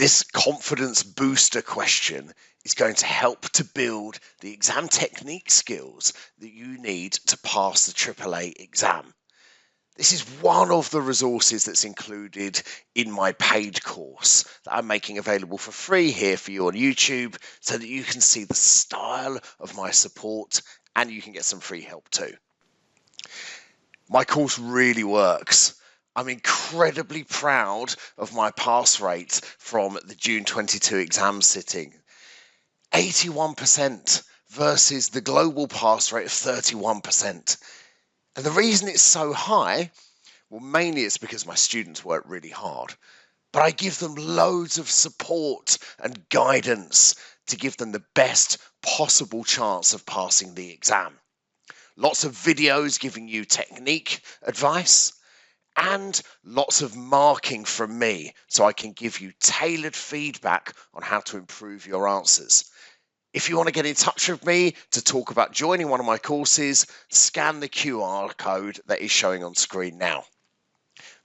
This confidence booster question is going to help to build the exam technique skills that you need to pass the AAA exam. This is one of the resources that's included in my paid course that I'm making available for free here for you on YouTube so that you can see the style of my support and you can get some free help too. My course really works. I'm incredibly proud of my pass rate from the June 22 exam sitting. 81% versus the global pass rate of 31%. And the reason it's so high, well, mainly it's because my students work really hard, but I give them loads of support and guidance to give them the best possible chance of passing the exam. Lots of videos giving you technique advice and lots of marking from me so I can give you tailored feedback on how to improve your answers. If you want to get in touch with me to talk about joining one of my courses, scan the QR code that is showing on screen now.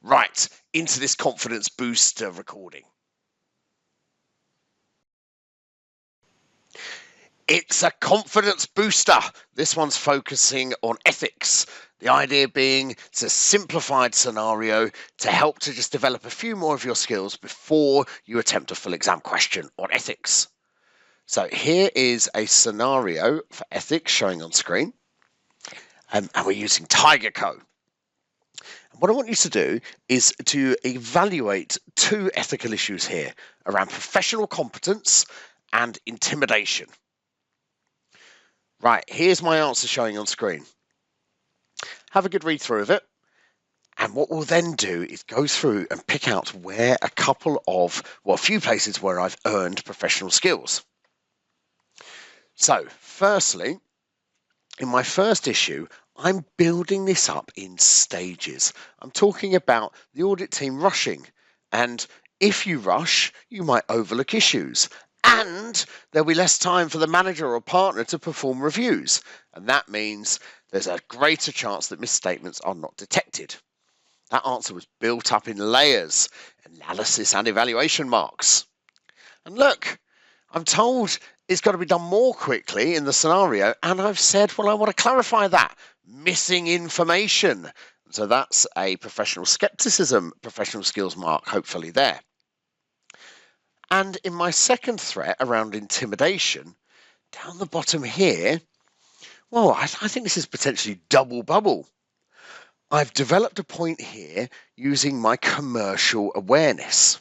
Right, into this confidence booster recording. It's a confidence booster. This one's focusing on ethics. The idea being it's a simplified scenario to help to just develop a few more of your skills before you attempt a full exam question on ethics. So here is a scenario for ethics showing on screen, and we're using Tiger Co. What I want you to do is to evaluate two ethical issues here around professional competence and intimidation. Right, here's my answer showing on screen. Have a good read through of it. And what we'll then do is go through and pick out where a few places where I've earned professional skills. So, firstly, in my first issue, I'm building this up in stages. I'm talking about the audit team rushing. And if you rush, you might overlook issues. And there'll be less time for the manager or partner to perform reviews. And that means there's a greater chance that misstatements are not detected. That answer was built up in layers, analysis and evaluation marks. And look, I'm told it's got to be done more quickly in the scenario, and I've said, well, I want to clarify that. Missing information. So that's a professional skepticism, professional skills mark, hopefully there. And in my second threat around intimidation, down the bottom here, well, I think this is potentially double bubble. I've developed a point here using my commercial awareness.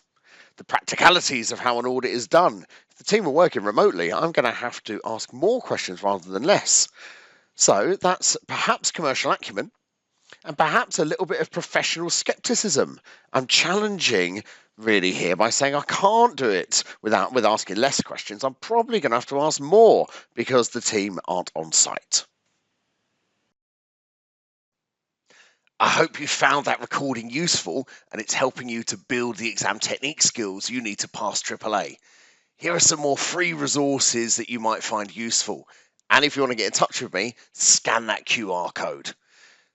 The practicalities of how an audit is done. If the team are working remotely, I'm going to have to ask more questions rather than less. So that's perhaps commercial acumen and perhaps a little bit of professional skepticism. I'm challenging really here by saying I can't do it with asking less questions. I'm probably going to have to ask more because the team aren't on site. I hope you found that recording useful and it's helping you to build the exam technique skills you need to pass AAA. Here are some more free resources that you might find useful. And if you want to get in touch with me, scan that QR code.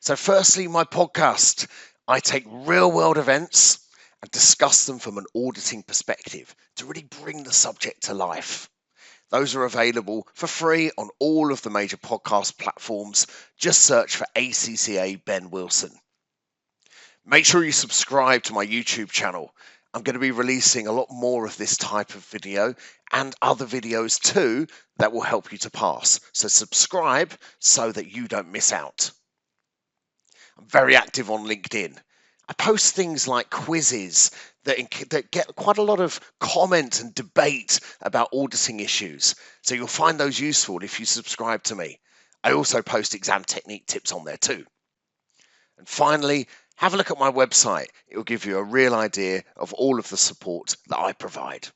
So firstly, my podcast. I take real world events and discuss them from an auditing perspective to really bring the subject to life. Those are available for free on all of the major podcast platforms. Just search for ACCA Ben Wilson. Make sure you subscribe to my YouTube channel. I'm going to be releasing a lot more of this type of video and other videos too that will help you to pass. So subscribe so that you don't miss out. I'm very active on LinkedIn. I post things like quizzes that get quite a lot of comment and debate about auditing issues. So you'll find those useful if you subscribe to me. I also post exam technique tips on there too. And finally, have a look at my website. It will give you a real idea of all of the support that I provide.